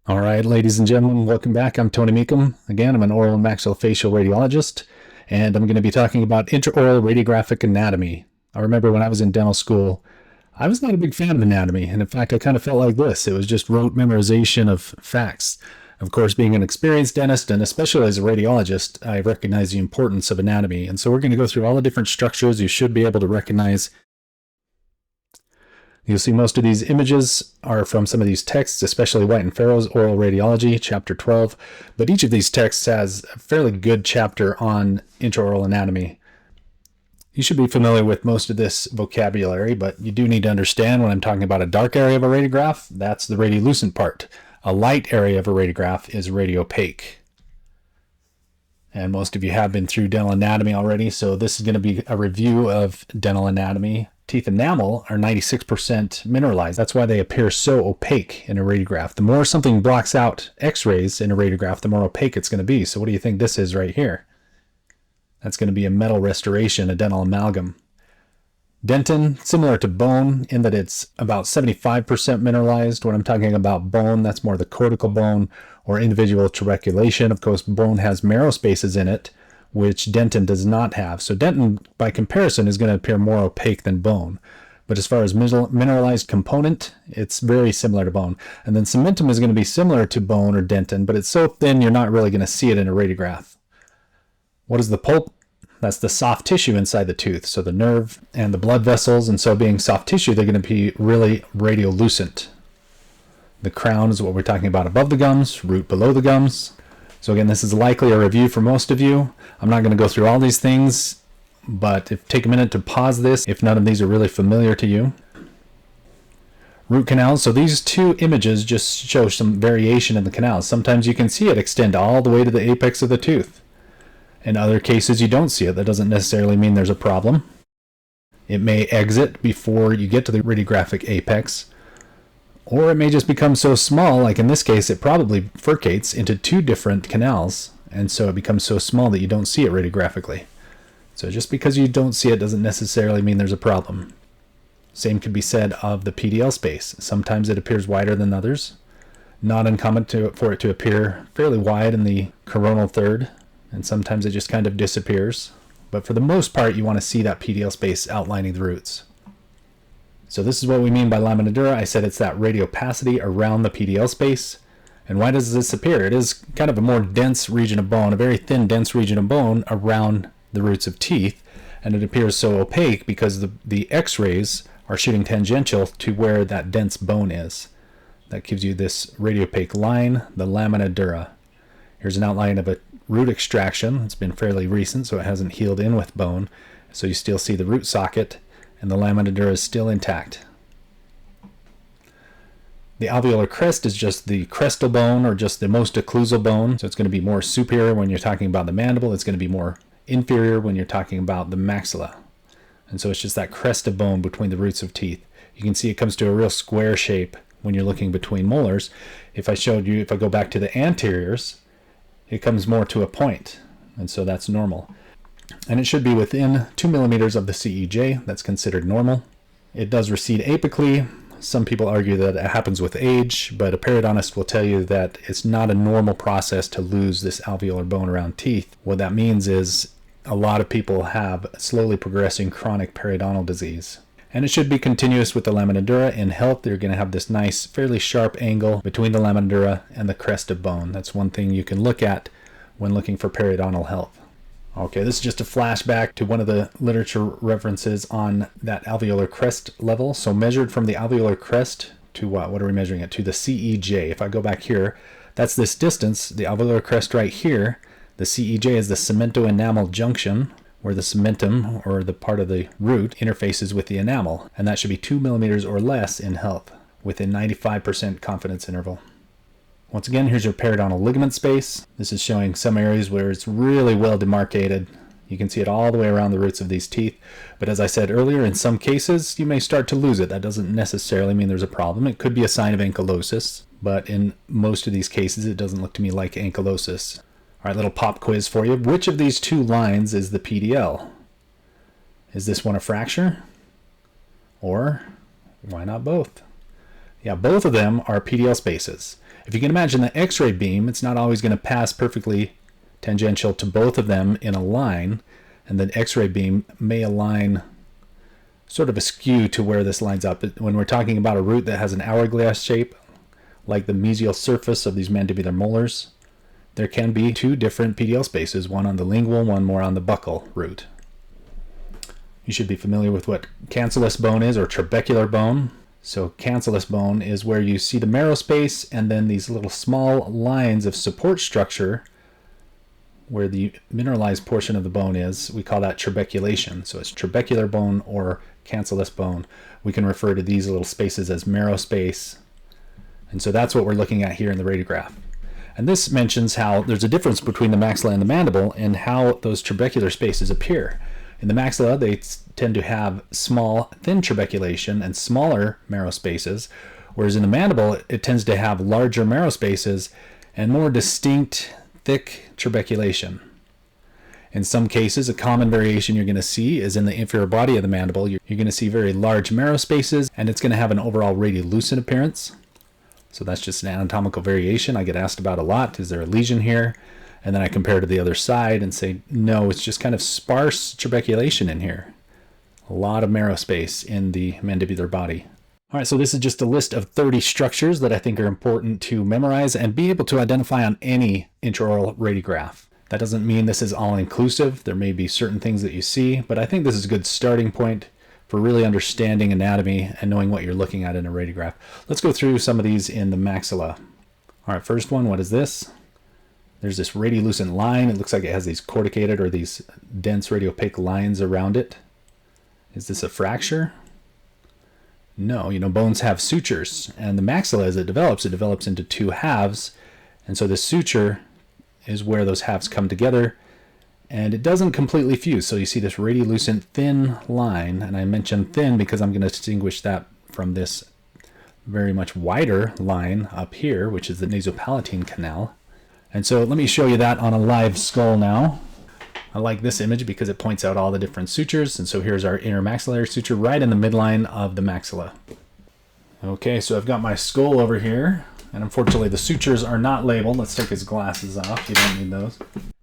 All right, ladies and gentlemen, welcome back. I'm Tony Mecham. Again, I'm an oral and maxillofacial radiologist, and I'm going to be talking about intraoral radiographic anatomy. I remember when I was in dental school, I was not a big fan of anatomy, and in fact, I kind of felt like this. It was just rote memorization of facts. Of course, being an experienced dentist, and especially as a radiologist, I recognize the importance of anatomy. And so we're going to go through all the different structures you should be able to recognize. You'll see most of these images are from some of these texts, especially White and Farrow's Oral Radiology, Chapter 12. But each of these texts has a fairly good chapter on intraoral anatomy. You should be familiar with most of this vocabulary, but you do need to understand when I'm talking about a dark area of a radiograph, that's the radiolucent part. A light area of a radiograph is radiopaque. And most of you have been through dental anatomy already, so this is going to be a review of dental anatomy. Teeth enamel are 96% mineralized. That's why they appear so opaque in a radiograph. The more something blocks out x-rays in a radiograph, the more opaque it's going to be. So what do you think this is right here? That's going to be a metal restoration, a dental amalgam. Dentin, similar to bone in that it's about 75% mineralized. When I'm talking about bone, that's more the cortical bone or individual trabeculation. Of course, bone has marrow spaces in it, which dentin does not have. So dentin, by comparison, is going to appear more opaque than bone. But as far as mineralized component, it's very similar to bone. And then cementum is going to be similar to bone or dentin, but it's so thin you're not really going to see it in a radiograph. What is the pulp? That's the soft tissue inside the tooth, so the nerve and the blood vessels. And so being soft tissue, they're going to be really radiolucent. The crown is what we're talking about above the gums, root below the gums. So again, this is likely a review for most of you. I'm not going to go through all these things, but take a minute to pause this if none of these are really familiar to you. Root canals. So these two images just show some variation in the canals. Sometimes you can see it extend all the way to the apex of the tooth. In other cases, you don't see it. That doesn't necessarily mean there's a problem. It may exit before you get to the radiographic apex, or it may just become so small, like in this case, it probably bifurcates into two different canals, and so it becomes so small that you don't see it radiographically. So just because you don't see it doesn't necessarily mean there's a problem. Same could be said of the PDL space. Sometimes it appears wider than others. Not uncommon for it to appear fairly wide in the coronal third, and sometimes it just kind of disappears. But for the most part, you want to see that PDL space outlining the roots. So this is what we mean by lamina dura. I said it's that radiopacity around the PDL space. And why does this appear? It is kind of a more dense region of bone, a very thin, dense region of bone around the roots of teeth. And it appears so opaque because the x-rays are shooting tangential to where that dense bone is. That gives you this radiopaque line, the lamina dura. Here's an outline of a root extraction. It's been fairly recent, so it hasn't healed in with bone. So you still see the root socket, and the lamina dura is still intact. The alveolar crest is just the crestal bone, or just the most occlusal bone. So it's going to be more superior when you're talking about the mandible. It's going to be more inferior when you're talking about the maxilla. And so it's just that crest of bone between the roots of teeth. You can see it comes to a real square shape when you're looking between molars. If I go back to the anteriors, it comes more to a point, and so that's normal. And it should be within 2 millimeters of the CEJ. That's considered normal. It does recede apically. Some people argue that it happens with age, but a periodontist will tell you that it's not a normal process to lose this alveolar bone around teeth. What that means is a lot of people have slowly progressing chronic periodontal disease. And it should be continuous with the lamina dura. In health, you're going to have this nice, fairly sharp angle between the lamina dura and the crest of bone. That's one thing you can look at when looking for periodontal health. Okay, this is just a flashback to one of the literature references on that alveolar crest level. So measured from the alveolar crest to what? What are we measuring it? To the CEJ. If I go back here, that's this distance, the alveolar crest right here. The CEJ is the cemento-enamel junction, where the cementum, or the part of the root, interfaces with the enamel, and that should be 2 millimeters or less in health, within 95% confidence interval. Once again, here's your periodontal ligament space. This is showing some areas where it's really well demarcated. You can see it all the way around the roots of these teeth, but as I said earlier, in some cases, you may start to lose it. That doesn't necessarily mean there's a problem. It could be a sign of ankylosis, but in most of these cases, it doesn't look to me like ankylosis. All right, little pop quiz for you. Which of these two lines is the PDL? Is this one a fracture? Or why not both? Yeah, both of them are PDL spaces. If you can imagine the X-ray beam, it's not always going to pass perfectly tangential to both of them in a line, and the X-ray beam may align sort of askew to where this lines up. When we're talking about a root that has an hourglass shape, like the mesial surface of these mandibular molars, there can be two different PDL spaces, one on the lingual, one more on the buccal root. You should be familiar with what cancellous bone is, or trabecular bone. So cancellous bone is where you see the marrow space and then these little small lines of support structure where the mineralized portion of the bone is. We call that trabeculation. So it's trabecular bone or cancellous bone. We can refer to these little spaces as marrow space. And so that's what we're looking at here in the radiograph. And this mentions how there's a difference between the maxilla and the mandible and how those trabecular spaces appear. In the maxilla, they tend to have small, thin trabeculation and smaller marrow spaces, whereas in the mandible, it tends to have larger marrow spaces and more distinct, thick trabeculation. In some cases, a common variation you're going to see is in the inferior body of the mandible. You're going to see very large marrow spaces, and it's going to have an overall radiolucent appearance. So that's just an anatomical variation I get asked about a lot. Is there a lesion here? And then I compare to the other side and say, no, it's just kind of sparse trabeculation in here. A lot of marrow space in the mandibular body. All right, so this is just a list of 30 structures that I think are important to memorize and be able to identify on any intraoral radiograph. That doesn't mean this is all-inclusive. There may be certain things that you see, but I think this is a good starting point for really understanding anatomy and knowing what you're looking at in a radiograph. Let's go through some of these in the maxilla. All right, first one, what is this? There's this radiolucent line. It looks like it has these corticated or these dense radiopaque lines around it. Is this a fracture? No, bones have sutures, and the maxilla, as it develops into two halves, and so the suture is where those halves come together, and it doesn't completely fuse. So you see this radiolucent thin line, and I mention thin because I'm going to distinguish that from this very much wider line up here, which is the nasopalatine canal. And so let me show you that on a live skull now. I like this image because it points out all the different sutures. And so here's our intermaxillary suture right in the midline of the maxilla. Okay, so I've got my skull over here, and unfortunately the sutures are not labeled. Let's take his glasses off. You don't need those.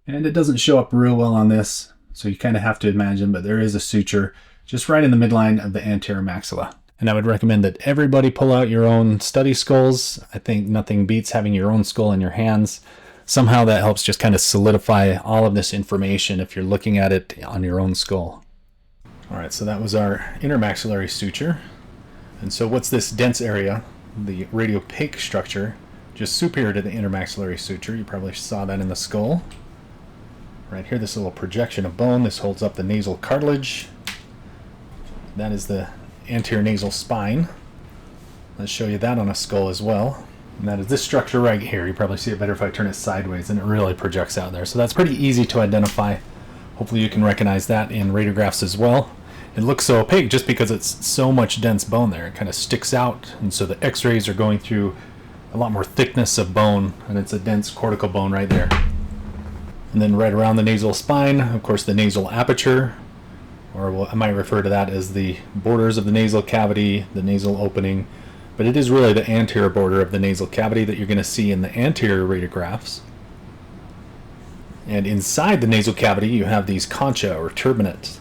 And it doesn't show up real well on this, so you kind of have to imagine, but there is a suture just right in the midline of the anterior maxilla. And I would recommend that everybody pull out your own study skulls. I think nothing beats having your own skull in your hands. Somehow that helps just kind of solidify all of this information if you're looking at it on your own skull. All right, so that was our intermaxillary suture. And so what's this dense area, the radiopaque structure, just superior to the intermaxillary suture? You probably saw that in the skull. Right here, this little projection of bone, this holds up the nasal cartilage. That is the anterior nasal spine. Let's show you that on a skull as well. And that is this structure right here. You probably see it better if I turn it sideways, and it really projects out there. So that's pretty easy to identify. Hopefully you can recognize that in radiographs as well. It looks so opaque just because it's so much dense bone there. It kind of sticks out, and so the x-rays are going through a lot more thickness of bone, and it's a dense cortical bone right there. And then right around the nasal spine, of course, the nasal aperture, or I might refer to that as the borders of the nasal cavity, the nasal opening. But it is really the anterior border of the nasal cavity that you're going to see in the anterior radiographs. And inside the nasal cavity, you have these concha or turbinates.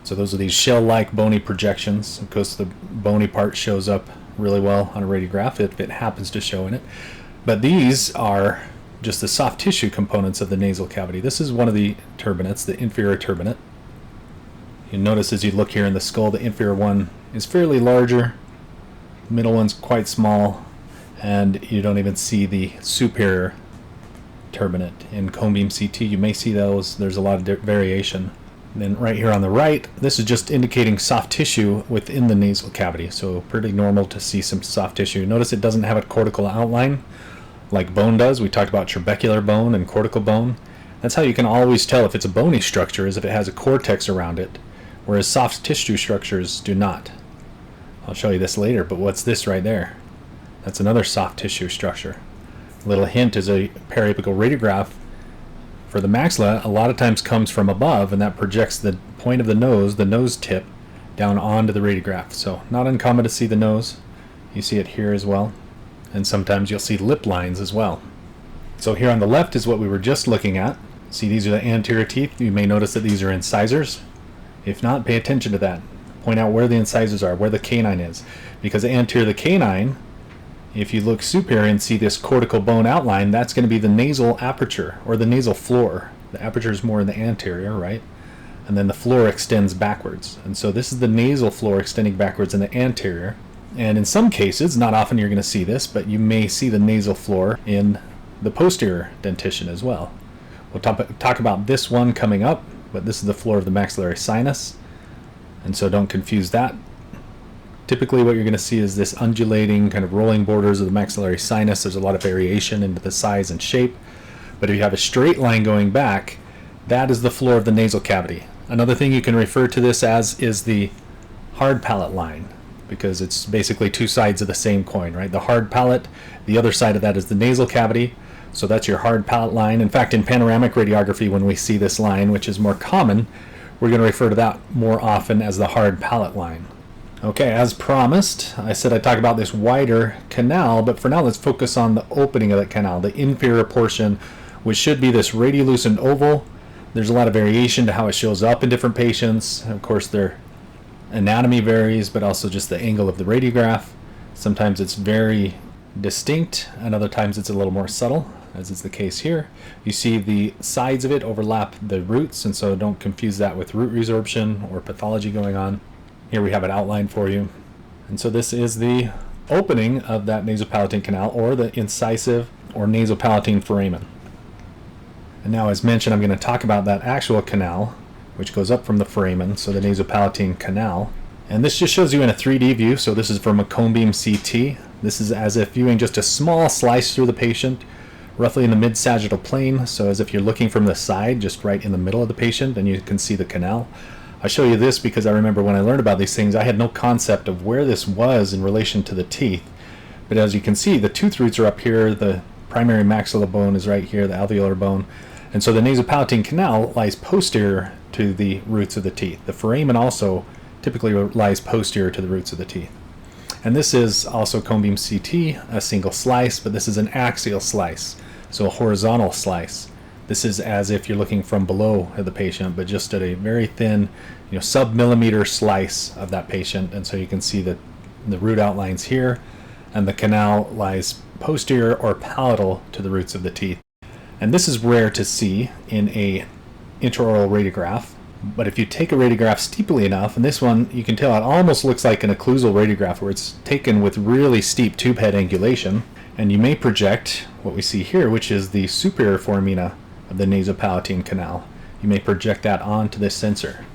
So those are these shell-like bony projections. Of course, the bony part shows up really well on a radiograph if it happens to show in it. But these are just the soft tissue components of the nasal cavity. This is one of the turbinates, the inferior turbinate. You'll notice as you look here in the skull, the inferior one is fairly larger. Middle one's quite small, and you don't even see the superior turbinate. In cone beam CT, you may see those. There's a lot of variation. And then right here on the right, this is just indicating soft tissue within the nasal cavity. So pretty normal to see some soft tissue. Notice it doesn't have a cortical outline like bone does. We talked about trabecular bone and cortical bone. That's how you can always tell if it's a bony structure, is if it has a cortex around it, whereas soft tissue structures do not. I'll show you this later, but what's this right there? That's another soft tissue structure. A little hint is a periapical radiograph for the maxilla a lot of times comes from above, and that projects the point of the nose tip, down onto the radiograph. So not uncommon to see the nose. You see it here as well. and sometimes you'll see lip lines as well. So here on the left is what we were just looking at. See, these are the anterior teeth. You may notice that these are incisors. If not, pay attention to that. Point out where the incisors are, where the canine is. Because anterior to the canine, if you look superior and see this cortical bone outline, that's going to be the nasal aperture, or the nasal floor. The aperture is more in the anterior, right? And then the floor extends backwards. And so this is the nasal floor extending backwards in the anterior. And in some cases, not often you're going to see this, but you may see the nasal floor in the posterior dentition as well. We'll talk about this one coming up, but this is the floor of the maxillary sinus. And so don't confuse that. Typically what you're going to see is this undulating kind of rolling borders of the maxillary sinus. There's a lot of variation into the size and shape. But if you have a straight line going back, that is the floor of the nasal cavity. Another thing you can refer to this as is the hard palate line, because it's basically two sides of the same coin, right? The hard palate, the other side of that is the nasal cavity. So that's your hard palate line. In fact, in panoramic radiography, when we see this line, which is more common, we're going to refer to that more often as the hard palate line. Okay, as promised, I said I'd talk about this wider canal, but for now let's focus on the opening of that canal, the inferior portion, which should be this radiolucent oval. There's a lot of variation to how it shows up in different patients. Of course, their anatomy varies, but also just the angle of the radiograph. Sometimes it's very distinct, and other times it's a little more subtle, as is the case here. You see the sides of it overlap the roots, and so don't confuse that with root resorption or pathology going on. Here we have it outlined for you. And so this is the opening of that nasopalatine canal, or the incisive or nasopalatine foramen. And now, as mentioned, I'm going to talk about that actual canal, which goes up from the foramen, so the nasopalatine canal. And this just shows you in a 3D view, so this is from a cone beam CT. This is as if viewing just a small slice through the patient, roughly in the mid-sagittal plane, so as if you're looking from the side, just right in the middle of the patient, and you can see the canal. I show you this because I remember when I learned about these things, I had no concept of where this was in relation to the teeth. But as you can see, the tooth roots are up here, the primary maxilla bone is right here, the alveolar bone, and so the nasopalatine canal lies posterior to the roots of the teeth. The foramen also typically lies posterior to the roots of the teeth. And this is also cone beam CT, a single slice, but this is an axial slice, so a horizontal slice. This is as if you're looking from below at the patient, but just at a very thin, sub-millimeter slice of that patient. And so you can see that the root outlines here, and the canal lies posterior or palatal to the roots of the teeth. And this is rare to see in a intraoral radiograph. But if you take a radiograph steeply enough, and this one, you can tell it almost looks like an occlusal radiograph where it's taken with really steep tube head angulation, and you may project what we see here, which is the superior foramina of the nasopalatine canal. You may project that onto this sensor.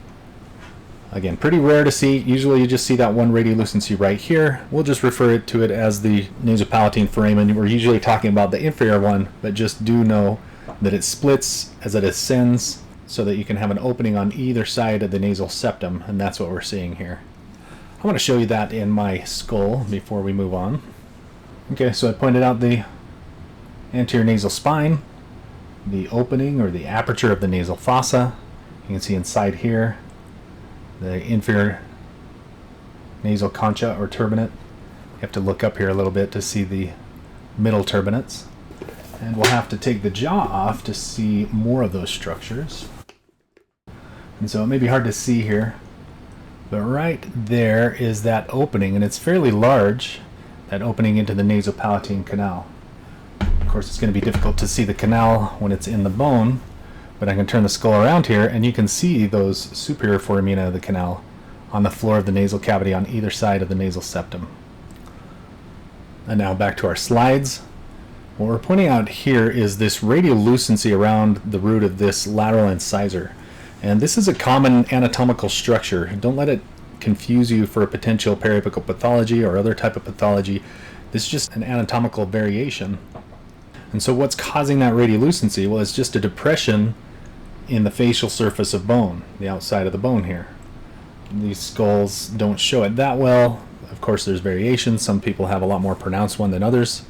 Again, pretty rare to see. Usually you just see that one radiolucency right here. We'll just refer to it as the nasopalatine foramen. We're usually talking about the inferior one, but just do know that it splits as it ascends, so that you can have an opening on either side of the nasal septum, and that's what we're seeing here. I want to show you that in my skull before we move on. Okay, so I pointed out the anterior nasal spine, the opening or the aperture of the nasal fossa. You can see inside here the inferior nasal concha or turbinate. You have to look up here a little bit to see the middle turbinates. And we'll have to take the jaw off to see more of those structures. And so it may be hard to see here, but right there is that opening, and it's fairly large, that opening into the nasopalatine canal. Of course, it's going to be difficult to see the canal when it's in the bone, but I can turn the skull around here, and you can see those superior foramina of the canal on the floor of the nasal cavity on either side of the nasal septum. And now back to our slides. What we're pointing out here is this radiolucency around the root of this lateral incisor. And this is a common anatomical structure. Don't let it confuse you for a potential periapical pathology or other type of pathology. This is just an anatomical variation. And so what's causing that radiolucency? Well, it's just a depression in the facial surface of bone, the outside of the bone here. These skulls don't show it that well. Of course, there's variation. Some people have a lot more pronounced one than others.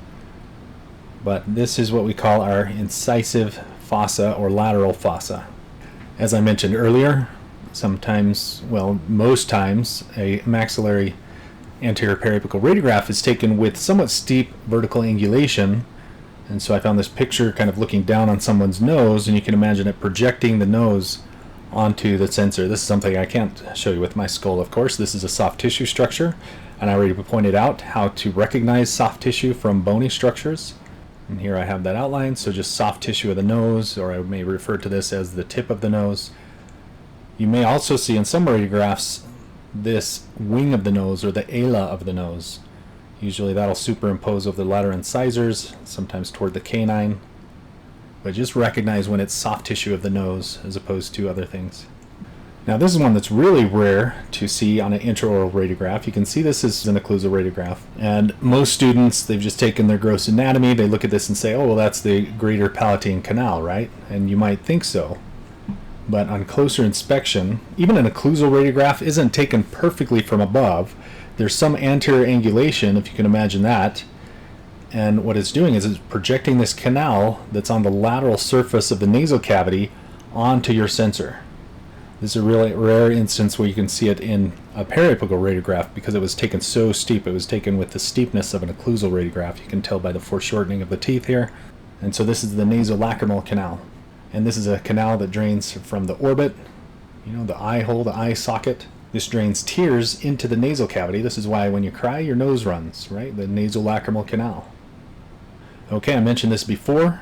But this is what we call our incisive fossa or lateral fossa. As I mentioned earlier, sometimes, well, most times, a maxillary anterior periapical radiograph is taken with somewhat steep vertical angulation. And so I found this picture kind of looking down on someone's nose, and you can imagine it projecting the nose onto the sensor. This is something I can't show you with my skull, of course. This is a soft tissue structure, and I already pointed out how to recognize soft tissue from bony structures. And here I have that outlined, so just soft tissue of the nose, or I may refer to this as the tip of the nose. You may also see in some radiographs this wing of the nose, or the ala of the nose. Usually that'll superimpose over the lateral incisors, sometimes toward the canine. But just recognize when it's soft tissue of the nose as opposed to other things. Now this is one that's really rare to see on an intraoral radiograph. You can see this is an occlusal radiograph. And most students, they've just taken their gross anatomy, they look at this and say, oh, well, that's the greater palatine canal, right? And you might think so. But on closer inspection, even an occlusal radiograph isn't taken perfectly from above. There's some anterior angulation, if you can imagine that. And what it's doing is it's projecting this canal that's on the lateral surface of the nasal cavity onto your sensor. This is a really rare instance where you can see it in a periapical radiograph because it was taken so steep. It was taken with the steepness of an occlusal radiograph. You can tell by the foreshortening of the teeth here. And so this is the nasolacrimal canal. And this is a canal that drains from the orbit, the eye hole, the eye socket. This drains tears into the nasal cavity. This is why when you cry, your nose runs, right? The nasolacrimal canal. Okay, I mentioned this before,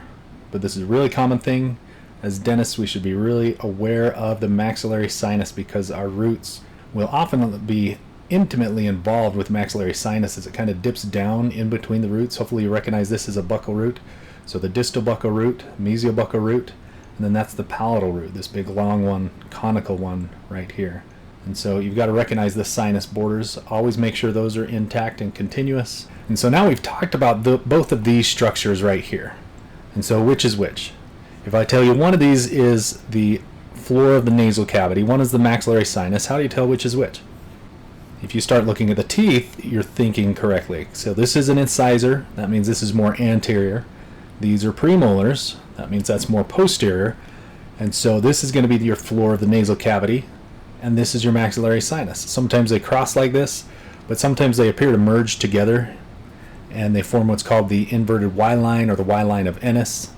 but this is a really common thing. As dentists, we should be really aware of the maxillary sinus because our roots will often be intimately involved with maxillary sinus as it kind of dips down in between the roots. Hopefully you recognize this as a buccal root. So the distal buccal root, mesiobuccal root, and then that's the palatal root, this big long one, conical one right here. And so you've got to recognize the sinus borders. Always make sure those are intact and continuous. And so now we've talked about both of these structures right here. And so which is which? If I tell you one of these is the floor of the nasal cavity, one is the maxillary sinus, how do you tell which is which? If you start looking at the teeth, you're thinking correctly. So this is an incisor, that means this is more anterior. These are premolars, that means that's more posterior. And so this is going to be your floor of the nasal cavity, and this is your maxillary sinus. Sometimes they cross like this, but sometimes they appear to merge together, and they form what's called the inverted Y line or the Y line of Ennis.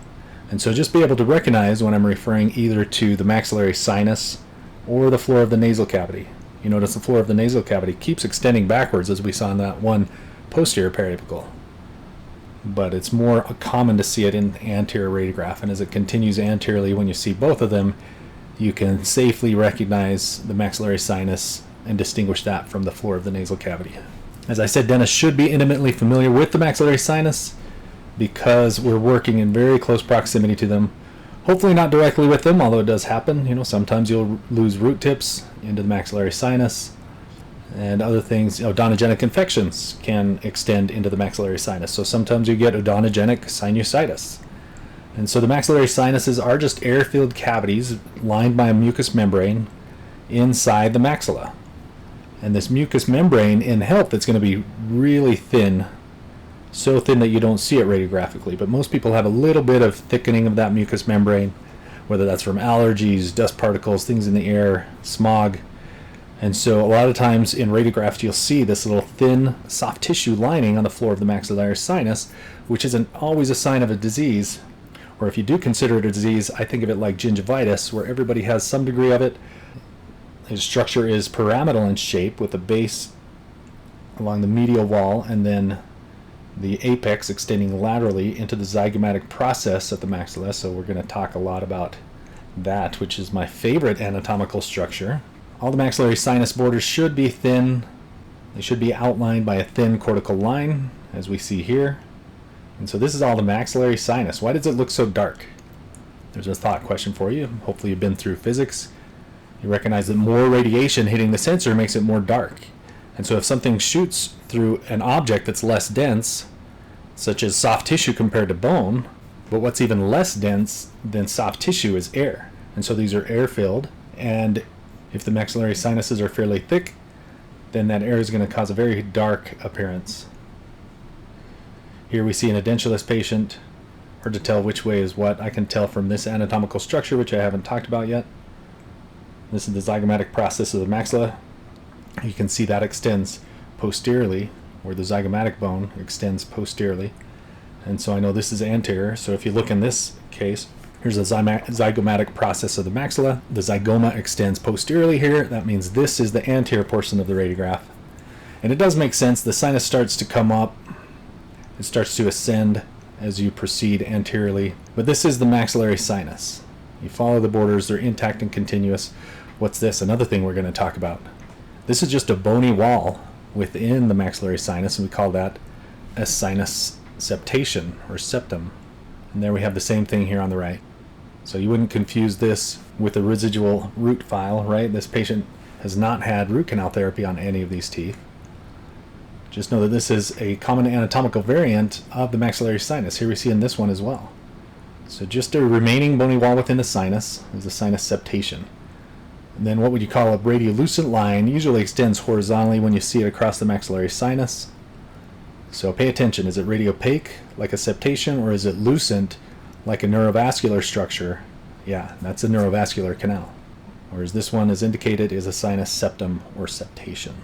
And so just be able to recognize when I'm referring either to the maxillary sinus or the floor of the nasal cavity. You notice the floor of the nasal cavity keeps extending backwards as we saw in that one posterior periapical. But it's more common to see it in the anterior radiograph, and as it continues anteriorly, when you see both of them, you can safely recognize the maxillary sinus and distinguish that from the floor of the nasal cavity. As I said, dentists should be intimately familiar with the maxillary sinus because we're working in very close proximity to them. Hopefully not directly with them, although it does happen. Sometimes you'll lose root tips into the maxillary sinus, and other things, odontogenic infections can extend into the maxillary sinus. So sometimes you get odontogenic sinusitis. And so the maxillary sinuses are just air-filled cavities lined by a mucous membrane inside the maxilla. And this mucous membrane in health, it's going to be really thin, so thin that you don't see it radiographically. But most people have a little bit of thickening of that mucous membrane, whether that's from allergies, dust particles, things in the air, smog. And so a lot of times in radiographs you'll see this little thin soft tissue lining on the floor of the maxillary sinus, which isn't always a sign of a disease. Or if you do consider it a disease, I think of it like gingivitis, where everybody has some degree of it. His structure is pyramidal in shape with a base along the medial wall and then the apex extending laterally into the zygomatic process of the maxilla. So we're going to talk a lot about that, which is my favorite anatomical structure. All the maxillary sinus borders should be thin. They should be outlined by a thin cortical line, as we see here. And so this is all the maxillary sinus. Why does it look so dark? There's a thought question for you. Hopefully you've been through physics. You recognize that more radiation hitting the sensor makes it more dark. And so if something shoots through an object that's less dense, such as soft tissue compared to bone, but what's even less dense than soft tissue is air. And so these are air-filled, and if the maxillary sinuses are fairly thick, then that air is going to cause a very dark appearance. Here we see an edentulous patient. Hard to tell which way is what. I can tell from this anatomical structure, which I haven't talked about yet. This is the zygomatic process of the maxilla. You can see that extends posteriorly, where the zygomatic bone extends posteriorly. And so I know this is anterior. So if you look in this case, here's the zygomatic process of the maxilla. The zygoma extends posteriorly here. That means this is the anterior portion of the radiograph. And it does make sense. The sinus starts to come up. It starts to ascend as you proceed anteriorly. But this is the maxillary sinus. You follow the borders. They're intact and continuous. What's this? Another thing we're going to talk about. This is just a bony wall within the maxillary sinus, and we call that a sinus septation or septum. And there we have the same thing here on the right. So you wouldn't confuse this with a residual root file, right? This patient has not had root canal therapy on any of these teeth. Just know that this is a common anatomical variant of the maxillary sinus. Here we see in this one as well. So just a remaining bony wall within the sinus is a sinus septation. And then what would you call a radiolucent line usually extends horizontally when you see it across the maxillary sinus. So pay attention. Is it radiopaque like a septation, or is it lucent like a neurovascular structure? Yeah, that's a neurovascular canal. Whereas this one, as indicated, is a sinus septum or septation.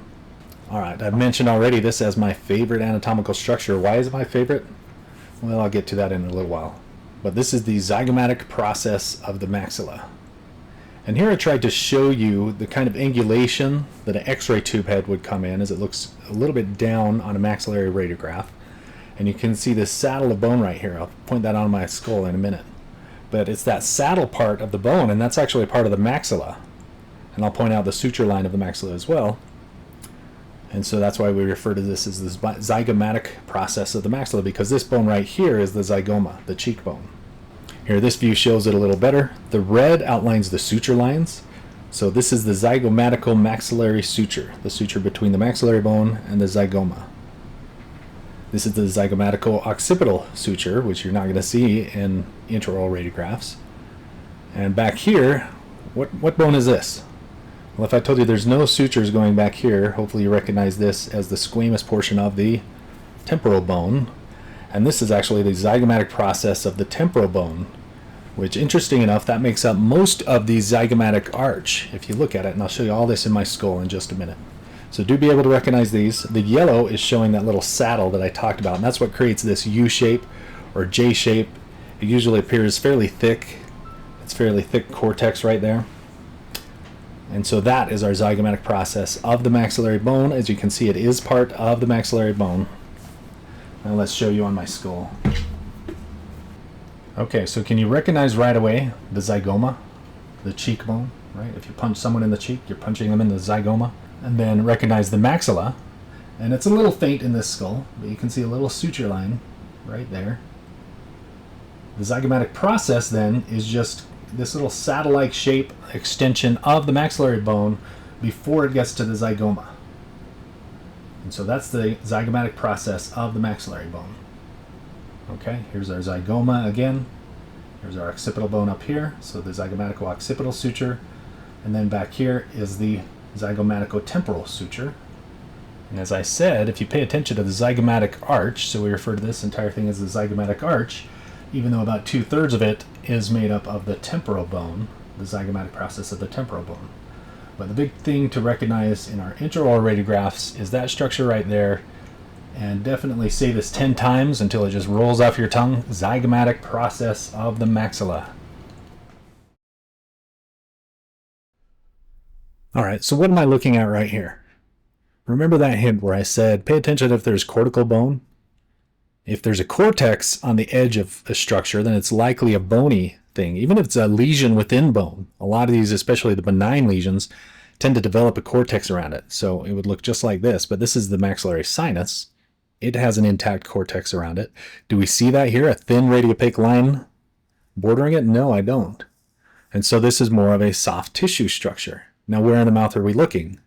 All right, I've mentioned already this as my favorite anatomical structure. Why is it my favorite? Well, I'll get to that in a little while. But this is the zygomatic process of the maxilla. And here I tried to show you the kind of angulation that an X-ray tube head would come in, as it looks a little bit down on a maxillary radiograph. And you can see this saddle of bone right here. I'll point that on my skull in a minute. But it's that saddle part of the bone, and that's actually a part of the maxilla. And I'll point out the suture line of the maxilla as well. And so that's why we refer to this as the zygomatic process of the maxilla, because this bone right here is the zygoma, the cheekbone. Here, this view shows it a little better. The red outlines the suture lines. So this is the zygomatical maxillary suture, the suture between the maxillary bone and the zygoma. This is the zygomatical occipital suture, which you're not going to see in intraoral radiographs. And back here, what bone is this? Well, if I told you there's no sutures going back here, hopefully you recognize this as the squamous portion of the temporal bone. And this is actually the zygomatic process of the temporal bone, which, interesting enough, that makes up most of the zygomatic arch, if you look at it. And I'll show you all this in my skull in just a minute. So do be able to recognize these. The yellow is showing that little saddle that I talked about, and that's what creates this U shape or J shape. It usually appears fairly thick. It's fairly thick cortex right there. And so that is our zygomatic process of the maxillary bone. As you can see, it is part of the maxillary bone. Now let's show you on my skull. Okay, so can you recognize right away the zygoma, the cheekbone, right? If you punch someone in the cheek, you're punching them in the zygoma. And then recognize the maxilla. And it's a little faint in this skull, but you can see a little suture line right there. The zygomatic process then is just this little saddle-like shape extension of the maxillary bone before it gets to the zygoma. And so that's the zygomatic process of the maxillary bone. Okay, here's our zygoma again. Here's our occipital bone up here, so the zygomatical occipital suture. And then back here is the zygomatical temporal suture. And as I said, if you pay attention to the zygomatic arch, so we refer to this entire thing as the zygomatic arch, even though about 2/3 of it is made up of the temporal bone, the zygomatic process of the temporal bone. But the big thing to recognize in our intraoral radiographs is that structure right there. And definitely say this 10 times until it just rolls off your tongue. Zygomatic process of the maxilla. All right, so what am I looking at right here? Remember that hint where I said, pay attention if there's cortical bone? If there's a cortex on the edge of a structure, then it's likely a bony thing. Even if it's a lesion within bone, a lot of these, especially the benign lesions, tend to develop a cortex around it. So it would look just like this, but this is the maxillary sinus. It has an intact cortex around it. Do we see that here? A thin radiopaque line bordering it? No, I don't. And so this is more of a soft tissue structure. Now, where in the mouth are we looking?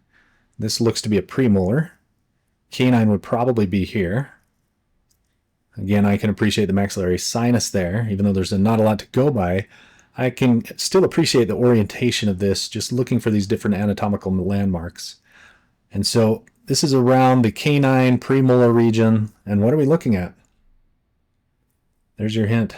This looks to be a premolar. Canine would probably be here. Again, I can appreciate the maxillary sinus there, even though there's not a lot to go by. I can still appreciate the orientation of this, just looking for these different anatomical landmarks. And so this is around the canine premolar region. And what are we looking at? There's your hint.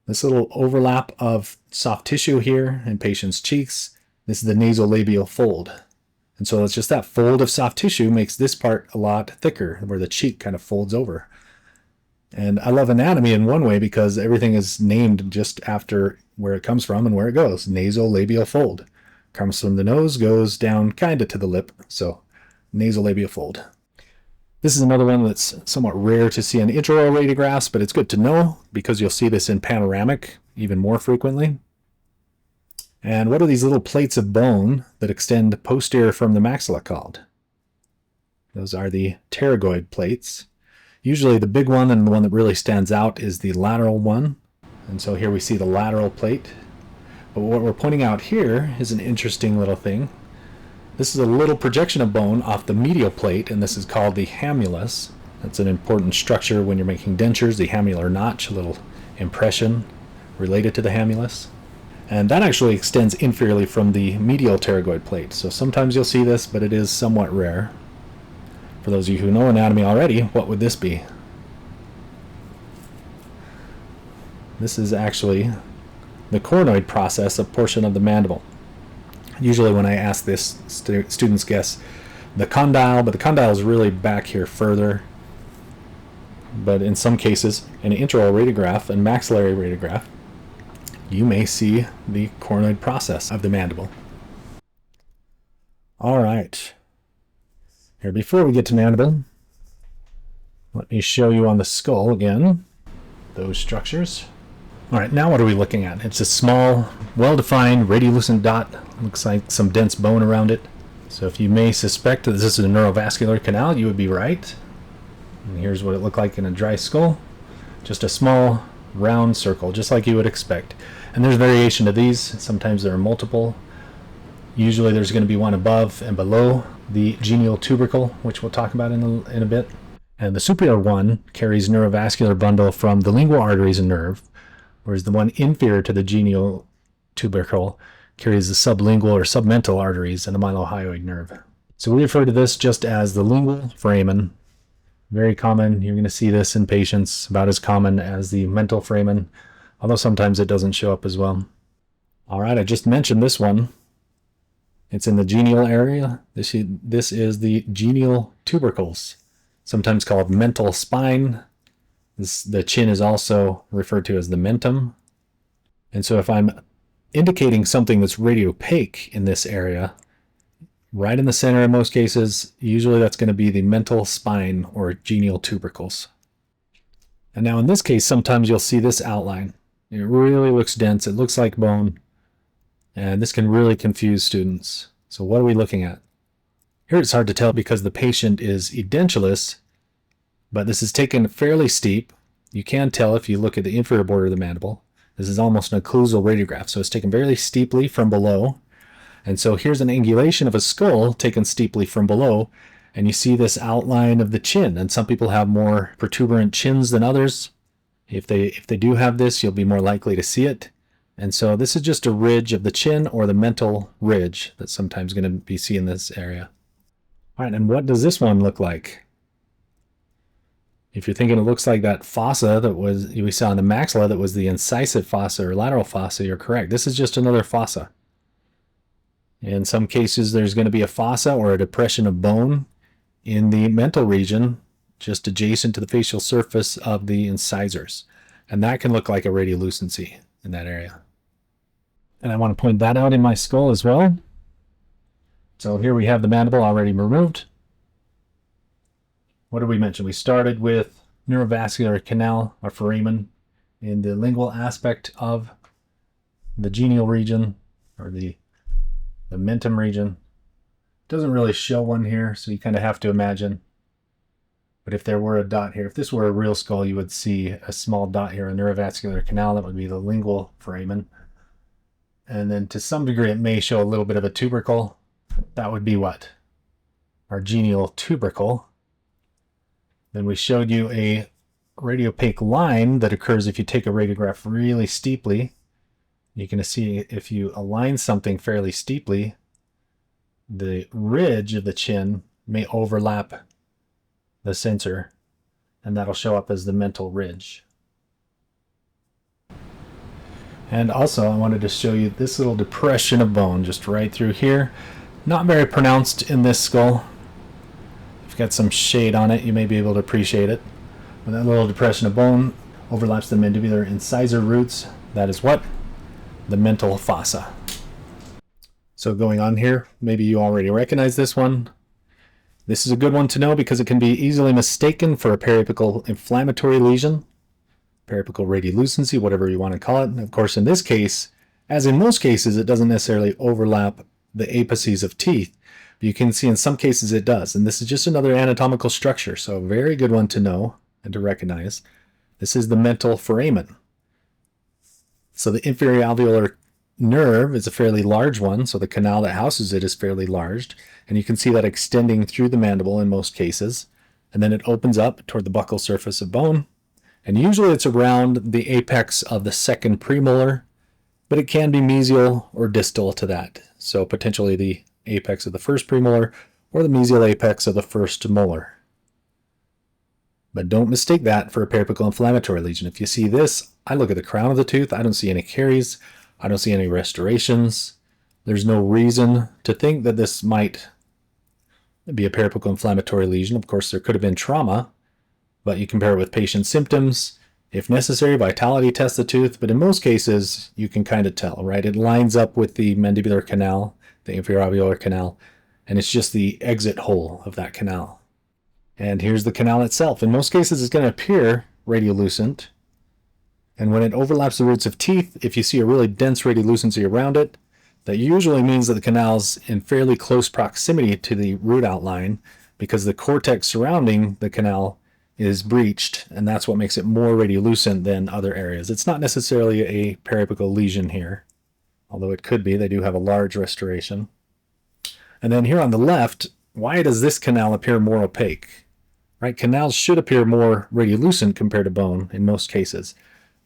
This little overlap of soft tissue here in patients' cheeks. This is the nasolabial fold. And so it's just that fold of soft tissue makes this part a lot thicker, where the cheek kind of folds over. And I love anatomy in one way because everything is named just after where it comes from and where it goes. Nasolabial fold. Comes from the nose, goes down kind of to the lip. So nasolabial fold. This is another one that's somewhat rare to see in intraoral radiographs, but it's good to know because you'll see this in panoramic even more frequently. And what are these little plates of bone that extend posterior from the maxilla called? Those are the pterygoid plates. Usually the big one and the one that really stands out is the lateral one. And so here we see the lateral plate. But what we're pointing out here is an interesting little thing. This is a little projection of bone off the medial plate, and this is called the hamulus. That's an important structure when you're making dentures, the hamular notch, a little impression related to the hamulus. And that actually extends inferiorly from the medial pterygoid plate. So sometimes you'll see this, but it is somewhat rare. For those of you who know anatomy already, what would this be? This is actually the coronoid process, a portion of the mandible. Usually when I ask this, students guess the condyle, but the condyle is really back here further. But in some cases, in an intraoral radiograph and maxillary radiograph, you may see the coronoid process of the mandible. All right. Here, before we get to mandible, let me show you on the skull again, those structures. All right, now what are we looking at? It's a small, well-defined, radiolucent dot. Looks like some dense bone around it. So if you may suspect that this is a neurovascular canal, you would be right. And here's what it looked like in a dry skull. Just a small, round circle, just like you would expect. And there's variation to these. Sometimes there are multiple. Usually there's going to be one above and below the genial tubercle, which we'll talk about in a bit. And the superior one carries neurovascular bundle from the lingual arteries and nerve, whereas the one inferior to the genial tubercle carries the sublingual or submental arteries and the mylohyoid nerve. So we refer to this just as the lingual foramen. Very common. You're going to see this in patients, about as common as the mental foramen, although sometimes it doesn't show up as well. All right, I just mentioned this one. It's in the genial area. This is the genial tubercles, sometimes called mental spine. The chin is also referred to as the mentum. And so if I'm indicating something that's radiopaque in this area, right in the center in most cases, usually that's going to be the mental spine or genial tubercles. And now in this case, sometimes you'll see this outline. It really looks dense. It looks like bone. And this can really confuse students. So what are we looking at? Here it's hard to tell because the patient is edentulous, but this is taken fairly steep. You can tell if you look at the inferior border of the mandible. This is almost an occlusal radiograph, so it's taken very steeply from below. And so here's an angulation of a skull taken steeply from below, and you see this outline of the chin. And some people have more protuberant chins than others. If they do have this, you'll be more likely to see it. And so this is just a ridge of the chin or the mental ridge that's sometimes going to be seen in this area. All right, and what does this one look like? If you're thinking it looks like that fossa that we saw in the maxilla that was the incisive fossa or lateral fossa, you're correct. This is just another fossa. In some cases, there's going to be a fossa or a depression of bone in the mental region, just adjacent to the facial surface of the incisors. And that can look like a radiolucency in that area. And I want to point that out in my skull as well. So here we have the mandible already removed. What did we mention? We started with neurovascular canal or foramen in the lingual aspect of the genial region or the mentum region. Doesn't really show one here, so you kind of have to imagine. But if there were a dot here, if this were a real skull, you would see a small dot here, a neurovascular canal. That would be the lingual foramen. And then to some degree, it may show a little bit of a tubercle. That would be what? Our genial tubercle. Then we showed you a radiopaque line that occurs if you take a radiograph really steeply. You can see if you align something fairly steeply, the ridge of the chin may overlap the sensor, and that'll show up as the mental ridge. And also I wanted to show you this little depression of bone just right through here. Not very pronounced in this skull. If you've got some shade on it, you may be able to appreciate it. When that little depression of bone overlaps the mandibular incisor roots, that is what? The mental fossa. So going on here, maybe you already recognize this one. This is a good one to know because it can be easily mistaken for a periapical inflammatory lesion, periapical radiolucency, whatever you want to call it. And of course, in this case, as in most cases, it doesn't necessarily overlap the apices of teeth. But you can see in some cases it does. And this is just another anatomical structure, so a very good one to know and to recognize. This is the mental foramen. So the inferior alveolar nerve is a fairly large one, so the canal that houses it is fairly large, and you can see that extending through the mandible in most cases, and then it opens up toward the buccal surface of bone, and usually it's around the apex of the second premolar, but it can be mesial or distal to that, so potentially the apex of the first premolar or the mesial apex of the first molar. But don't mistake that for a periapical inflammatory lesion. If you see this, I look at the crown of the tooth, I don't see any caries, I don't see any restorations. There's no reason to think that this might be a periapical inflammatory lesion. Of course, there could have been trauma, but you compare it with patient symptoms. If necessary, vitality test the tooth, but in most cases, you can kind of tell, right? It lines up with the mandibular canal, the inferior alveolar canal, and it's just the exit hole of that canal. And here's the canal itself. In most cases, it's going to appear radiolucent. And when it overlaps the roots of teeth, if you see a really dense radiolucency around it, that usually means that the canal's in fairly close proximity to the root outline because the cortex surrounding the canal is breached, and that's what makes it more radiolucent than other areas. It's not necessarily a periapical lesion here, although it could be. They do have a large restoration. And then here on the left, why does this canal appear more opaque? Right? Canals should appear more radiolucent compared to bone in most cases.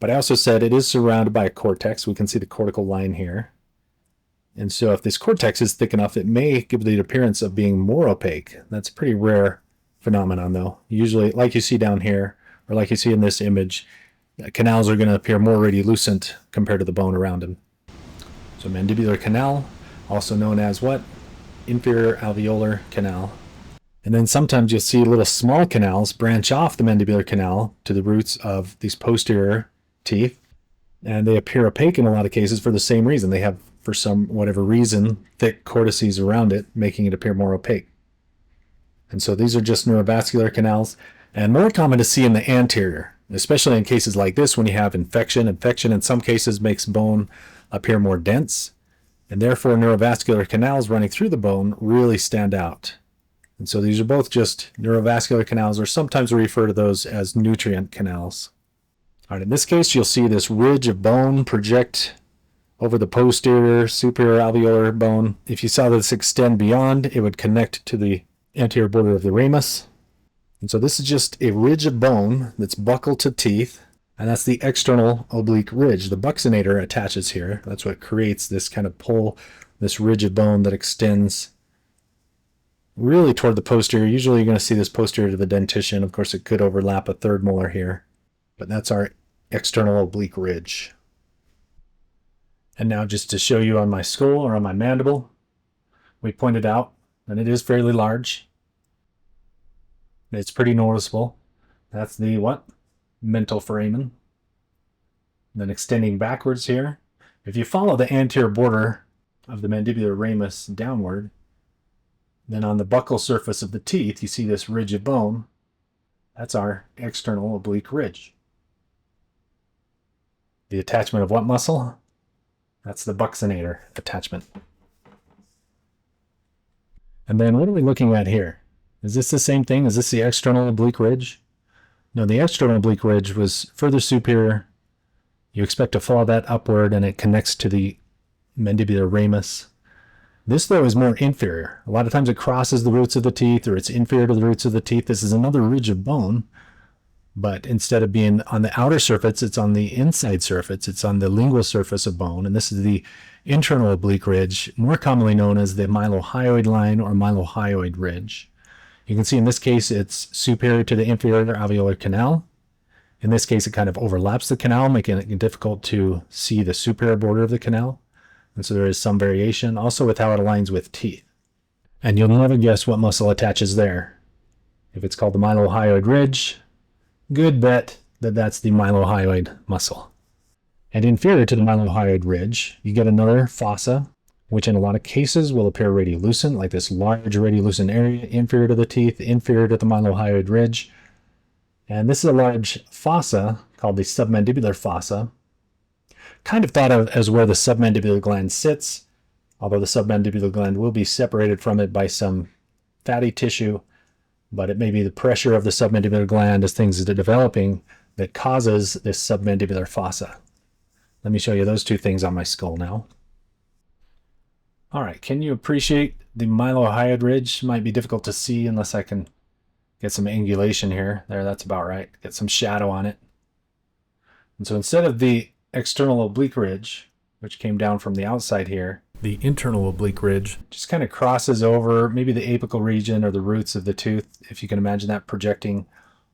But I also said it is surrounded by a cortex. We can see the cortical line here. And so if this cortex is thick enough, it may give the appearance of being more opaque. That's a pretty rare phenomenon, though. Usually, like you see down here, or like you see in this image, canals are going to appear more radiolucent compared to the bone around them. So mandibular canal, also known as what? Inferior alveolar canal. And then sometimes you'll see little small canals branch off the mandibular canal to the roots of these posterior teeth, and they appear opaque in a lot of cases for the same reason. They have, for some whatever reason, thick cortices around it, making it appear more opaque. And so these are just neurovascular canals, and more common to see in the anterior, especially in cases like this when you have infection. Infection in some cases makes bone appear more dense, and therefore neurovascular canals running through the bone really stand out. And so these are both just neurovascular canals, or sometimes we refer to those as nutrient canals. All right, in this case, you'll see this ridge of bone project over the posterior superior alveolar bone. If you saw this extend beyond, it would connect to the anterior border of the ramus. And so this is just a ridge of bone that's buccal to teeth, and that's the external oblique ridge. The buccinator attaches here. That's what creates this kind of pull, this ridge of bone that extends really toward the posterior. Usually you're going to see this posterior to the dentition. Of course, it could overlap a third molar here, but that's our external oblique ridge. And now just to show you on my skull or on my mandible, we pointed out that it is fairly large. It's pretty noticeable. That's the what? Mental foramen. Then extending backwards here. If you follow the anterior border of the mandibular ramus downward, then on the buccal surface of the teeth, you see this ridge of bone. That's our external oblique ridge. The attachment of what muscle? That's the buccinator attachment. And then what are we looking at here? Is this the same thing? Is this the external oblique ridge? No, the external oblique ridge was further superior. You expect to follow that upward, and it connects to the mandibular ramus. This, though, is more inferior. A lot of times it crosses the roots of the teeth, or it's inferior to the roots of the teeth. This is another ridge of bone, but instead of being on the outer surface, it's on the inside surface. It's on the lingual surface of bone, and this is the internal oblique ridge, more commonly known as the mylohyoid line or mylohyoid ridge. You can see in this case it's superior to the inferior alveolar canal. In this case, it kind of overlaps the canal, making it difficult to see the superior border of the canal. And so there is some variation also with how it aligns with teeth. And you'll never guess what muscle attaches there. If it's called the mylohyoid ridge, good bet that that's the mylohyoid muscle. And inferior to the mylohyoid ridge, you get another fossa, which in a lot of cases will appear radiolucent, like this large radiolucent area inferior to the teeth, inferior to the mylohyoid ridge. And this is a large fossa called the submandibular fossa, kind of thought of as where the submandibular gland sits, although the submandibular gland will be separated from it by some fatty tissue, but it may be the pressure of the submandibular gland as things are developing that causes this submandibular fossa. Let me show you those two things on my skull now. All right, can you appreciate the mylohyoid ridge? Might be difficult to see unless I can get some angulation here. There, that's about right. Get some shadow on it. And so instead of the external oblique ridge, which came down from the outside here, the internal oblique ridge just kind of crosses over maybe the apical region or the roots of the tooth, if you can imagine that projecting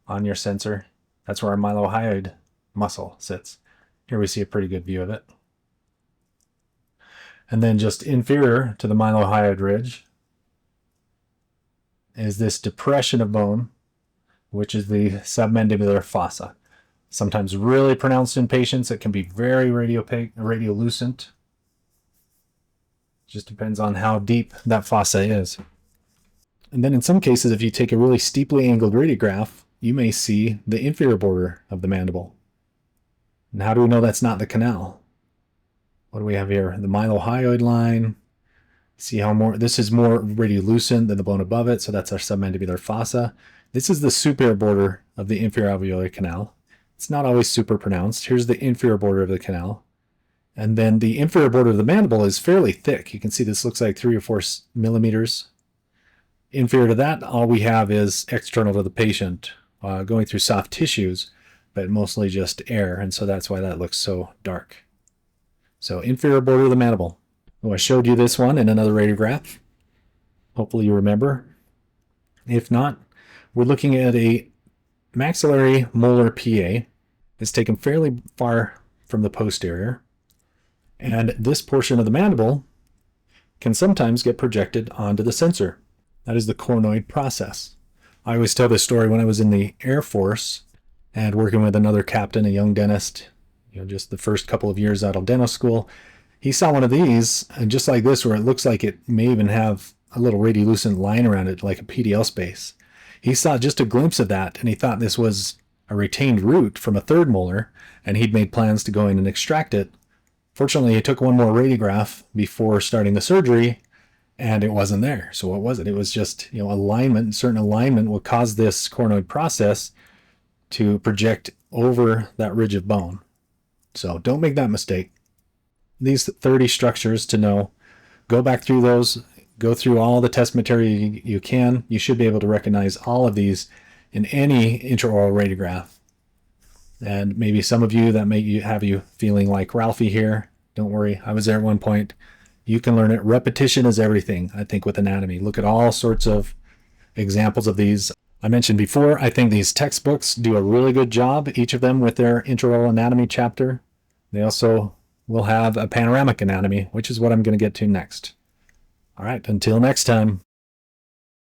on your sensor. That's where our mylohyoid muscle sits. Here we see a pretty good view of it. And then just inferior to the mylohyoid ridge is this depression of bone, which is the submandibular fossa. Sometimes really pronounced in patients. It can be very radiolucent. Just depends on how deep that fossa is. And then in some cases, if you take a really steeply angled radiograph, you may see the inferior border of the mandible. And how do we know that's not the canal? What do we have here? The mylohyoid line. See how this is more radiolucent than the bone above it, so that's our submandibular fossa. This is the superior border of the inferior alveolar canal. It's not always super pronounced. Here's the inferior border of the canal. And then the inferior border of the mandible is fairly thick. You can see this looks like 3 or 4 millimeters. Inferior to that, all we have is external to the patient, going through soft tissues, but mostly just air, and so that's why that looks so dark. So inferior border of the mandible. Oh, I showed you this one in another radiograph. Hopefully you remember. If not, we're looking at a maxillary molar PA. It's taken fairly far from the posterior. And this portion of the mandible can sometimes get projected onto the sensor. That is the coronoid process. I always tell this story when I was in the Air Force and working with another captain, a young dentist, just the first couple of years out of dental school. He saw one of these, and just like this, where it looks like it may even have a little radiolucent line around it, like a PDL space. He saw just a glimpse of that, and he thought this was a retained root from a third molar, and he'd made plans to go in and extract it. Fortunately, he took one more radiograph before starting the surgery, and it wasn't there. So what was it? It was just, alignment. Certain alignment will cause this coronoid process to project over that ridge of bone. So don't make that mistake. These 30 structures to know, go back through those, go through all the test material you can. You should be able to recognize all of these in any intraoral radiograph. And maybe some of you that may have you feeling like Ralphie here. Don't worry, I was there at one point. You can learn it. Repetition is everything, I think, with anatomy. Look at all sorts of examples of these. I mentioned before, I think these textbooks do a really good job, each of them with their intraoral anatomy chapter. They also will have a panoramic anatomy, which is what I'm going to get to next. All right, until next time.